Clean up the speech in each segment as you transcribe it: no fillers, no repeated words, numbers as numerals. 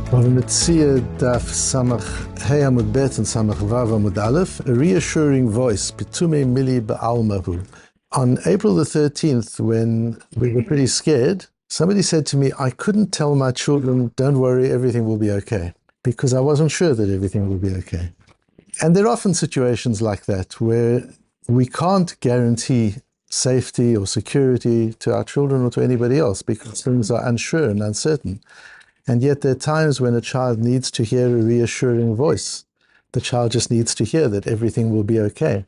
Bava Metzia Daf Samach Hey Amud Bet and Samach Vav Amud Aleph, a reassuring voice, pטומי מילי בעלמא. On April the 13th, when we were pretty scared, somebody said to me, I couldn't tell my children, don't worry, everything will be okay, because I wasn't sure that everything will be okay. And there are often situations like that where we can't guarantee safety or security to our children or to anybody else because things are unsure and uncertain. And yet there are times when a child needs to hear a reassuring voice. The child just needs to hear that everything will be okay.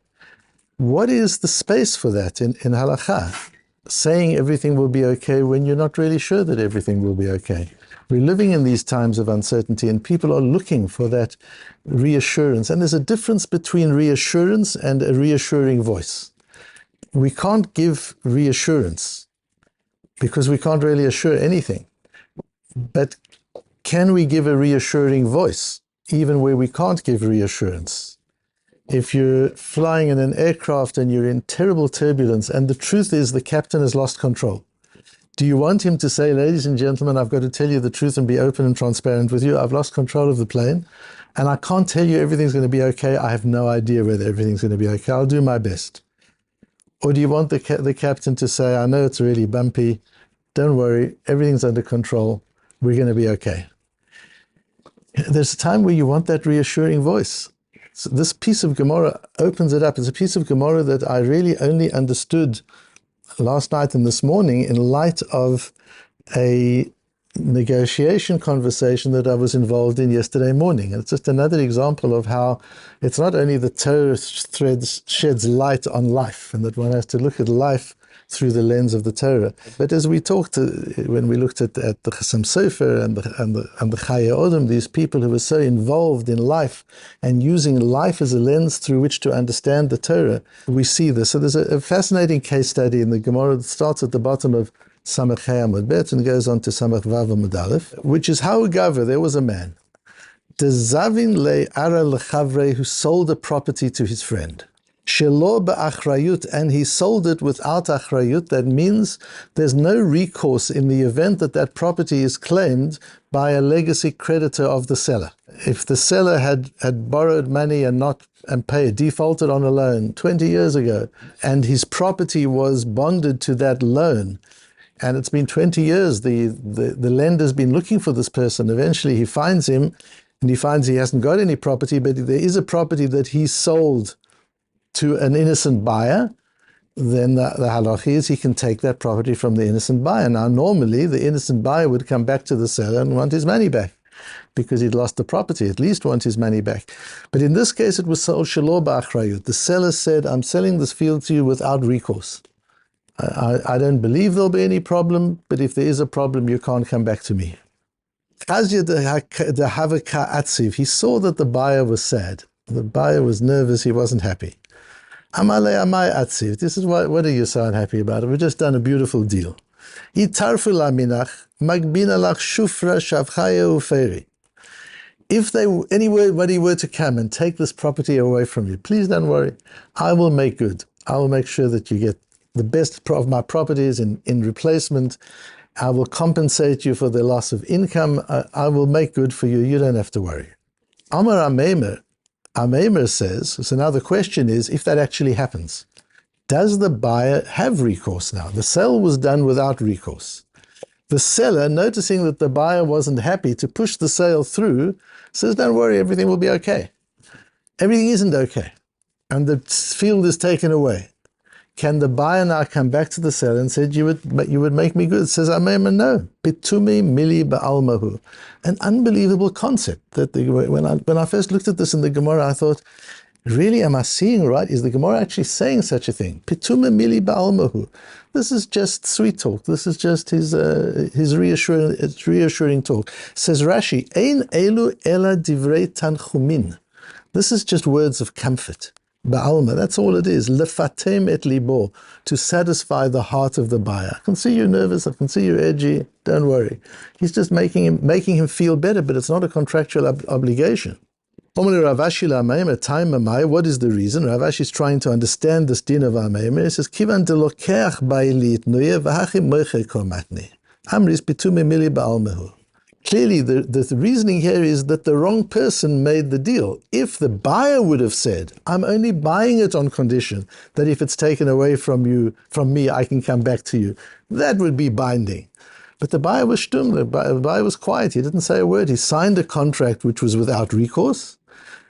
What is the space for that in halakha? Saying everything will be okay when you're not really sure that everything will be okay. We're living in these times of uncertainty and people are looking for that reassurance. And there's a difference between reassurance and a reassuring voice. We can't give reassurance because we can't really assure anything. But can we give a reassuring voice, even where we can't give reassurance? If you're flying in an aircraft and you're in terrible turbulence, and the truth is the captain has lost control, do you want him to say, ladies and gentlemen, I've got to tell you the truth and be open and transparent with you. I've lost control of the plane, and I can't tell you everything's going to be okay. I have no idea whether everything's going to be okay. I'll do my best. Or do you want the captain to say, I know it's really bumpy. Don't worry, everything's under control. We're going to be okay. There's a time where you want that reassuring voice. So this piece of Gemara opens it up. It's a piece of Gemara that I really only understood last night and this morning in light of a negotiation conversation that I was involved in yesterday morning. And it's just another example of how it's not only the Torah sheds light on life, and that one has to look at life through the lens of the Torah. But as we talked, when we looked at the Chassam Sofer and the Chayei Odom, these people who were so involved in life and using life as a lens through which to understand the Torah, we see this. So there's a fascinating case study in the Gemara that starts at the bottom of Samach Hey Amud Bet and goes on to Samach Vav Amud Aleph, which is how there was a man, Dezavin le ara lechavre, who sold a property to his friend. Shelo ba'achrayut, and he sold it without achrayut. That means there's no recourse in the event that that property is claimed by a legacy creditor of the seller. If the seller had borrowed money and defaulted on a loan 20 years ago, and his property was bonded to that loan, and it's been 20 years, the lender's been looking for this person. Eventually he finds him, and he finds he hasn't got any property, but there is a property that he sold to an innocent buyer, then the halach is he can take that property from the innocent buyer. Now, normally, the innocent buyer would come back to the seller and want his money back because he'd lost the property, at least want his money back. But in this case, it was sold shelo ba'achrayut. The seller said, I'm selling this field to you without recourse. I don't believe there'll be any problem, but if there is a problem, you can't come back to me. He saw that the buyer was sad. The buyer was nervous, he wasn't happy. This is what are you so unhappy about? We've just done a beautiful deal. If anybody were to come and take this property away from you, please don't worry. I will make good. I will make sure that you get the best of my properties in replacement. I will compensate you for the loss of income. I will make good for you. You don't have to worry. Amar Ameimer says, so now the question is, if that actually happens, does the buyer have recourse now? The sale was done without recourse. The seller, noticing that the buyer wasn't happy to push the sale through, says, don't worry, everything will be okay. Everything isn't okay, and the field is taken away. Can the buyer now come back to the seller and say, you would make me good? It says, Ameimer, no. Pטומי מילי בעלמא. An unbelievable concept. That when I first looked at this in the Gemara, I thought, really, am I seeing right? Is the Gemara actually saying such a thing? Pטומי מילי בעלמא. This is just sweet talk. This is just his reassuring talk. Says Rashi, Ein elu ela divrei tanchumin. This is just words of comfort. Ba'alma, that's all it is. Lefatem et libo, to satisfy the heart of the buyer. I can see you're nervous, I can see you're edgy, don't worry. He's just making him feel better, but it's not a contractual obligation. What is the reason? Rav Ashi is trying to understand this din of Ameimer. He says, Kivan delokeach bai litnuye v'hachim moiche kol matni. Amris pטומי מילי בעלמא. Clearly, the reasoning here is that the wrong person made the deal. If the buyer would have said, I'm only buying it on condition that if it's taken away from me, I can come back to you, that would be binding. But the buyer was stumm, the buyer was quiet, he didn't say a word. He signed a contract which was without recourse.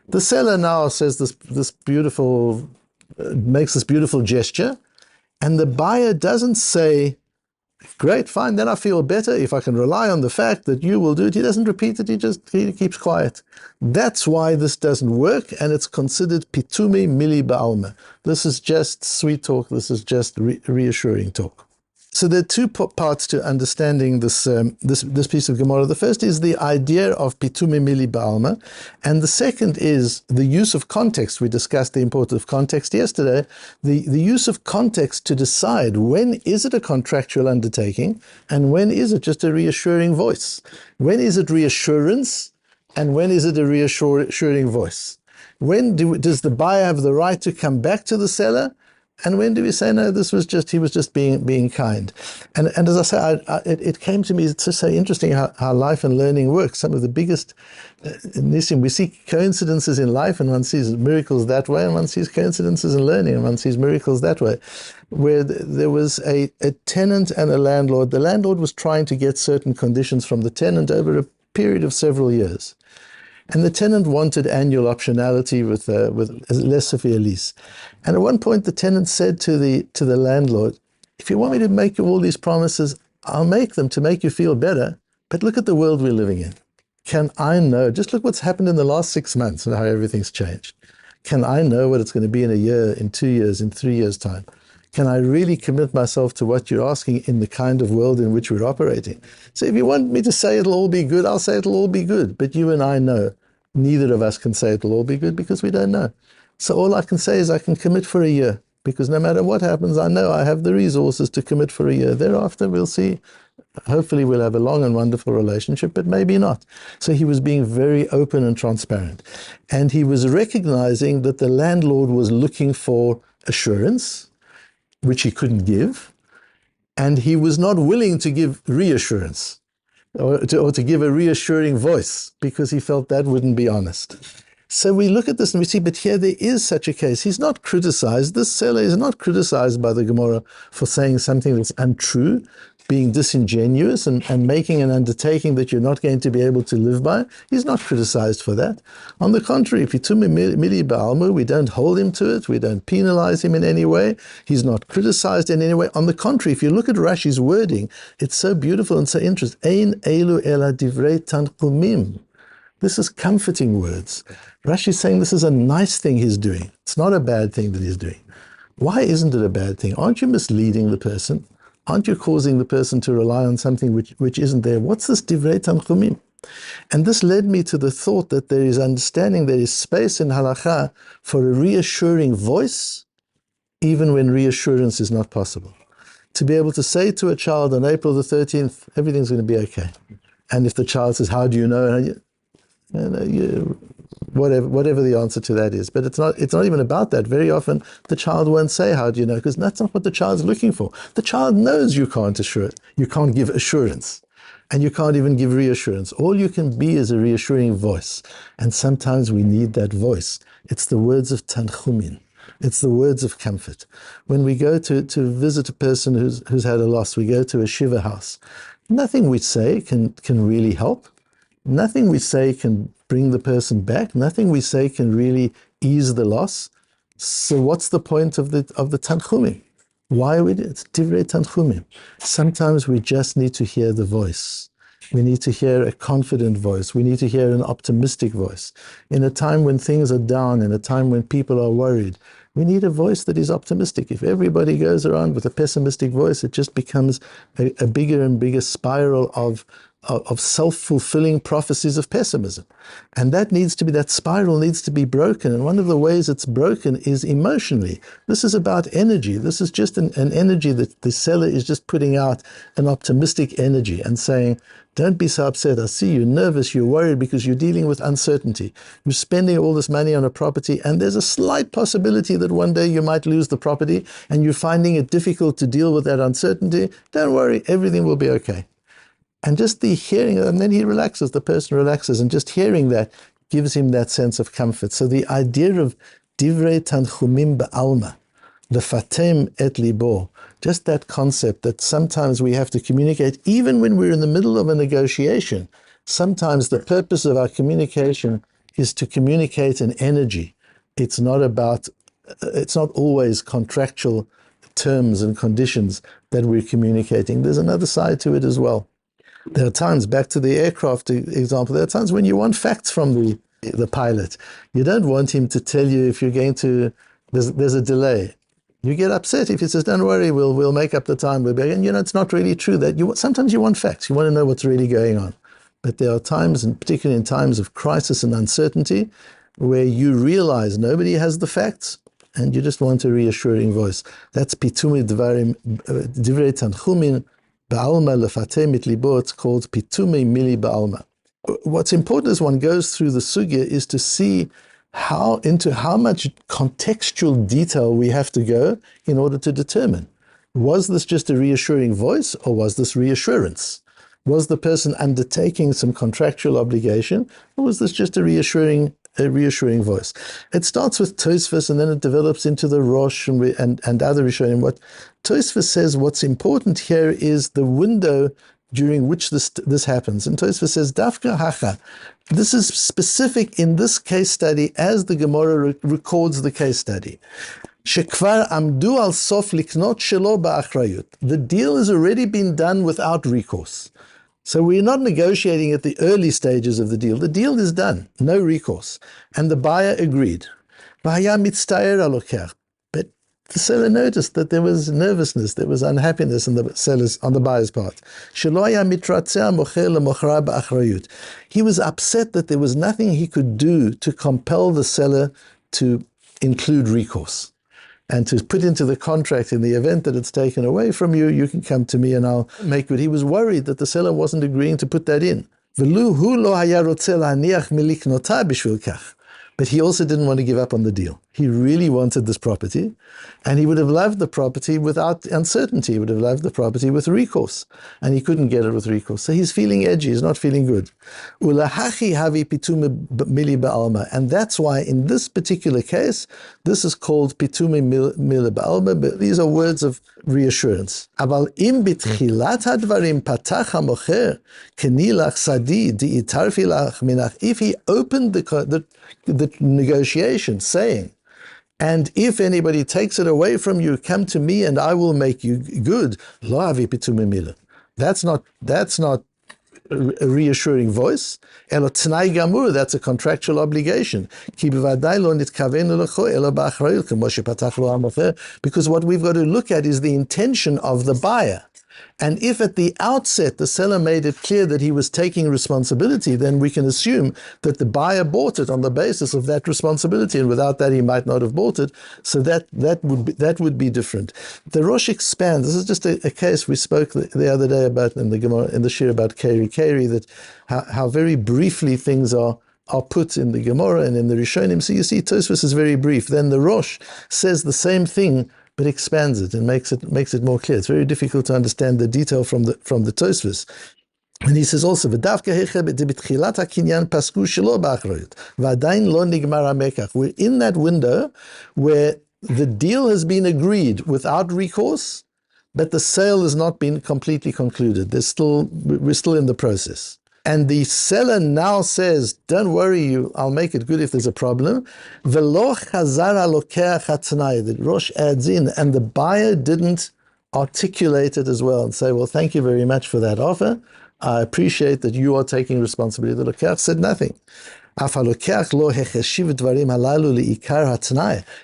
The seller now says this beautiful, makes this beautiful gesture, and the buyer doesn't say, great, fine, then I feel better if I can rely on the fact that you will do it. He doesn't repeat it, he keeps quiet. That's why this doesn't work, and it's considered pטומי מילי בעלמא. This is just sweet talk, this is just reassuring talk. So there are two parts to understanding this piece of Gemara. The first is the idea of pטומי מילי בעלמא, and the second is the use of context. We discussed the importance of context yesterday. The use of context to decide when is it a contractual undertaking and when is it just a reassuring voice. When is it reassurance and when is it a reassuring voice? When does the buyer have the right to come back to the seller? And when do we say, no, he was just being kind? And as I say, it came to me, it's just so interesting how life and learning works. Some of the biggest, we see coincidences in life and one sees miracles that way, and one sees coincidences in learning and one sees miracles that way. Where there was a tenant and a landlord. The landlord was trying to get certain conditions from the tenant over a period of several years. And the tenant wanted annual optionality with a less severe lease. And at one point, the tenant said to the landlord, if you want me to make you all these promises, I'll make them to make you feel better. But look at the world we're living in. Can I know? Just look what's happened in the last 6 months and how everything's changed. Can I know what it's going to be in a year, in 2 years, in 3 years' time? Can I really commit myself to what you're asking in the kind of world in which we're operating? So if you want me to say it'll all be good, I'll say it'll all be good. But you and I know. Neither of us can say it'll all be good because we don't know. So all I can say is I can commit for a year, because no matter what happens, I know I have the resources to commit for a year. Thereafter, we'll see. Hopefully we'll have a long and wonderful relationship, but maybe not. So he was being very open and transparent. And he was recognizing that the landlord was looking for assurance, which he couldn't give, and he was not willing to give reassurance. Or to give a reassuring voice, because he felt that wouldn't be honest. So we look at this and we see, but here there is such a case. He's not criticized. This seller is not criticized by the Gemara for saying something that's untrue, being disingenuous and making an undertaking that you're not going to be able to live by. He's not criticized for that. On the contrary, pטומי מילי בעלמא, we don't hold him to it. We don't penalize him in any way. He's not criticized in any way. On the contrary, if you look at Rashi's wording, it's so beautiful and so interesting. Ein elu ela divrei tanchumim. This is comforting words. Rashi is saying this is a nice thing he's doing. It's not a bad thing that he's doing. Why isn't it a bad thing? Aren't you misleading the person? Aren't you causing the person to rely on something which isn't there? What's this divrei tanchumim? And this led me to the thought that there is understanding, there is space in halakha for a reassuring voice, even when reassurance is not possible. To be able to say to a child on April the 13th, everything's going to be okay. And if the child says, how do you know? Whatever the answer to that is. But it's not even about that. Very often the child won't say, how do you know? Because that's not what the child's looking for. The child knows you can't assure it. You can't give assurance. And you can't even give reassurance. All you can be is a reassuring voice. And sometimes we need that voice. It's the words of tanchumin. It's the words of comfort. When we go to visit a person who's had a loss, we go to a shiva house. Nothing we say can really help. Nothing we say can bring the person back. Nothing we say can really ease the loss. So what's the point of the tanchumim? Why are we doing it? It's divrei tanchumim. Sometimes we just need to hear the voice. We need to hear a confident voice. We need to hear an optimistic voice. In a time when things are down, in a time when people are worried, we need a voice that is optimistic. If everybody goes around with a pessimistic voice, it just becomes a bigger and bigger spiral of self-fulfilling prophecies of pessimism. And that spiral needs to be broken. And one of the ways it's broken is emotionally. This is about energy. This is just an energy that the seller is just putting out, an optimistic energy and saying, don't be so upset. I see you're nervous, you're worried because you're dealing with uncertainty. You're spending all this money on a property and there's a slight possibility that one day you might lose the property and you're finding it difficult to deal with that uncertainty. Don't worry, everything will be okay. And just the hearing, and then he relaxes, the person relaxes, and just hearing that gives him that sense of comfort. So the idea of divrei tanchumim ba'alma, lefatem et libo, just that concept that sometimes we have to communicate, even when we're in the middle of a negotiation. Sometimes the purpose of our communication is to communicate an energy. It's not always contractual terms and conditions that we're communicating. There's another side to it as well. There are times, back to the aircraft example, there are times when you want facts from the pilot. You don't want him to tell you if you're going to, there's a delay. You get upset if he says, don't worry, we'll make up the time. And it's not really true. Sometimes you want facts. You want to know what's really going on. But there are times, and particularly in times of crisis and uncertainty, where you realize nobody has the facts, and you just want a reassuring voice. That's pטומי divrei tanchumin בעלמא לפטם את ליבו. It's called פטומי מילי בעלמא. What's important as one goes through the sugya is to see into how much contextual detail we have to go in order to determine, was this just a reassuring voice or was this reassurance? Was the person undertaking some contractual obligation, or was this just a reassuring voice? It starts with Tosfos and then it develops into the Rosh and other Rishonim. What Tosfos says, what's important here is the window during which this happens. And Tosfos says, Dafka hacha. This is specific in this case study as the Gemara records the case study. Shekvar amdu al sof liknot shelo ba'achrayut. The deal has already been done without recourse. So we're not negotiating at the early stages of the deal. The deal is done, no recourse. And the buyer agreed. But the seller noticed that there was nervousness, there was unhappiness on the buyer's part. He was upset that there was nothing he could do to compel the seller to include recourse and to put into the contract, in the event that it's taken away from you, you can come to me and I'll make good. He was worried that the seller wasn't agreeing to put that in. But he also didn't want to give up on the deal. He really wanted this property, and he would have loved the property without uncertainty. He would have loved the property with recourse, and he couldn't get it with recourse. So he's feeling edgy, he's not feeling good. And that's why in this particular case, this is called pטומי מילי בעלמא, but these are words of reassurance. If he opened the negotiation saying, and if anybody takes it away from you, come to me and I will make you good. That's not a reassuring voice. That's a contractual obligation. Because what we've got to look at is the intention of the buyer. And if at the outset the seller made it clear that he was taking responsibility, then we can assume that the buyer bought it on the basis of that responsibility, and without that he might not have bought it. So that would be different. The Rosh expands. This is just a case we spoke the other day about in the Gemara, in the Shir about Keri, that how very briefly things are put in the Gemara and in the Rishonim. So you see, Tosfos is very brief. Then the Rosh says the same thing, but expands it and makes it more clear. It's very difficult to understand the detail from the Tosfos. And he says also, we're in that window where the deal has been agreed without recourse, but the sale has not been completely concluded. We're still in the process. And the seller now says, don't worry, I'll make it good if there's a problem. The Rosh adds in, and the buyer didn't articulate it as well and say, well, thank you very much for that offer. I appreciate that you are taking responsibility. The Lokeach said nothing.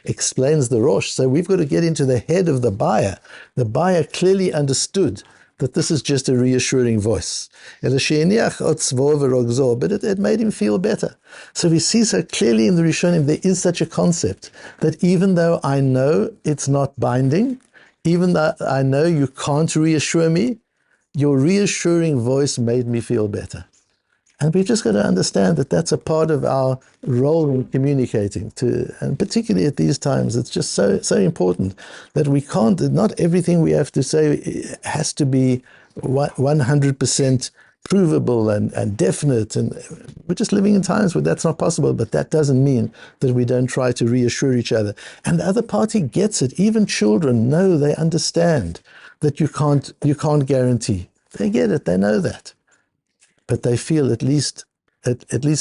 Explains the Rosh. So we've got to get into the head of the buyer. The buyer clearly understood that this is just a reassuring voice. But it made him feel better. So we see so clearly in the Rishonim there is such a concept that even though I know it's not binding, even though I know you can't reassure me, your reassuring voice made me feel better. And we've just got to understand that that's a part of our role in communicating, and particularly at these times, it's just so important that we can't, not everything we have to say has to be 100% provable and definite, and we're just living in times where that's not possible, but that doesn't mean that we don't try to reassure each other. And the other party gets it. Even children know, they understand that you can't guarantee. They get it, they know that. But they feel at least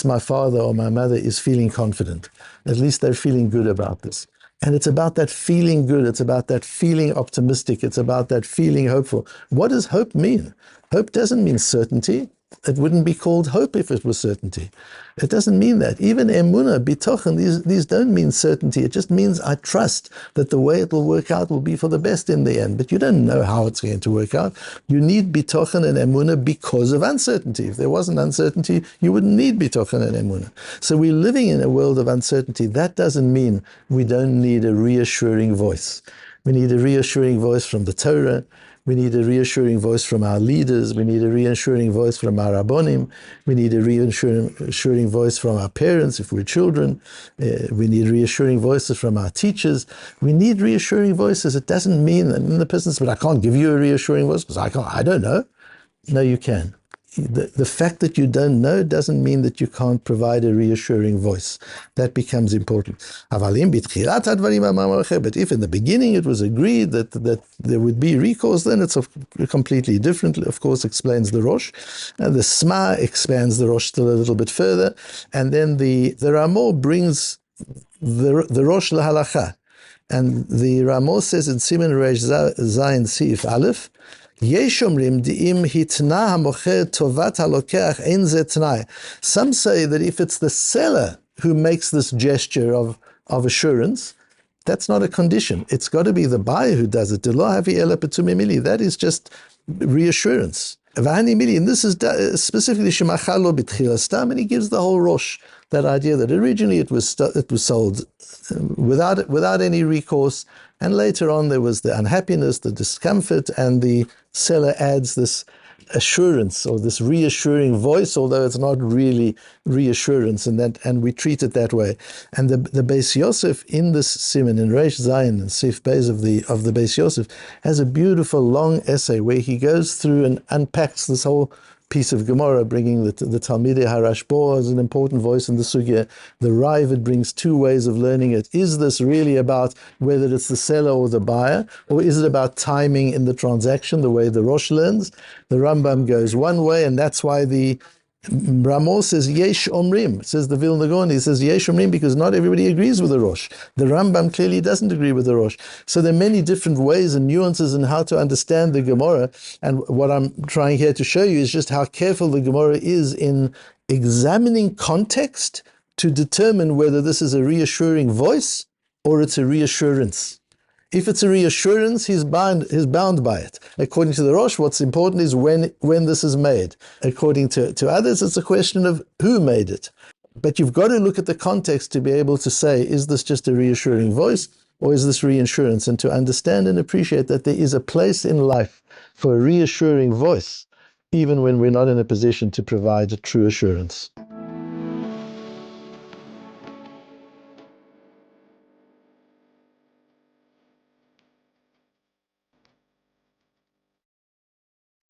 my father or my mother is feeling confident. At least they're feeling good about this. And it's about that feeling good. It's about that feeling optimistic. It's about that feeling hopeful. What does hope mean? Hope doesn't mean certainty. It wouldn't be called hope if it was certainty. It doesn't mean that. Even emunah, bitochen, these don't mean certainty. It just means I trust that the way it will work out will be for the best in the end. But you don't know how it's going to work out. You need bitochen and emunah because of uncertainty. If there wasn't uncertainty, you wouldn't need bitochen and emunah. So we're living in a world of uncertainty. That doesn't mean we don't need a reassuring voice. We need a reassuring voice from the Torah. We need a reassuring voice from our leaders. We need a reassuring voice from our rabbonim. We need a reassuring voice from our parents if we're children. We need reassuring voices from our teachers. We need reassuring voices. It doesn't mean that the person says, but I can't give you a reassuring voice because I don't know. No, you can. The fact that you don't know doesn't mean that you can't provide a reassuring voice. That becomes important. But if in the beginning it was agreed that there would be recourse, then it's completely different. Of course, explains the Rosh. And the Sma expands the Rosh still a little bit further. And then the Ramo brings the Rosh lahalacha. And the Ramo says in Siman Reish Zayin Sif Aleph, some say that if it's the seller who makes this gesture of assurance, that's not a condition. It's got to be the buyer who does it. That is just reassurance. And this is specifically and he gives the whole Rosh, that idea that originally it was sold without any recourse, and later on there was the unhappiness, the discomfort, and the seller adds this assurance or this reassuring voice, although it's not really reassurance, and we treat it that way. And the Beis Yosef in this siman in Reish Zayin and Sif Beis of the Beis Yosef has a beautiful long essay where he goes through and unpacks this whole piece of Gemara, bringing the talmidim Harashbo as an important voice in the sugya. The Ravid brings two ways of learning it. Is this really about whether it's the seller or the buyer, or is it about timing in the transaction, the way the Rosh learns? The Rambam goes one way, and that's why the Ramo says Yesh Omrim, says the Vilna Gaon, he says Yesh Omrim because not everybody agrees with the Rosh. The Rambam clearly doesn't agree with the Rosh. So there are many different ways and nuances in how to understand the Gemara, and what I'm trying here to show you is just how careful the Gemara is in examining context to determine whether this is a reassuring voice or it's a reassurance. If it's a reassurance, he's bound by it. According to the Rosh, what's important is when this is made. According to others, it's a question of who made it. But you've got to look at the context to be able to say, is this just a reassuring voice or is this reassurance? And to understand and appreciate that there is a place in life for a reassuring voice, even when we're not in a position to provide a true assurance.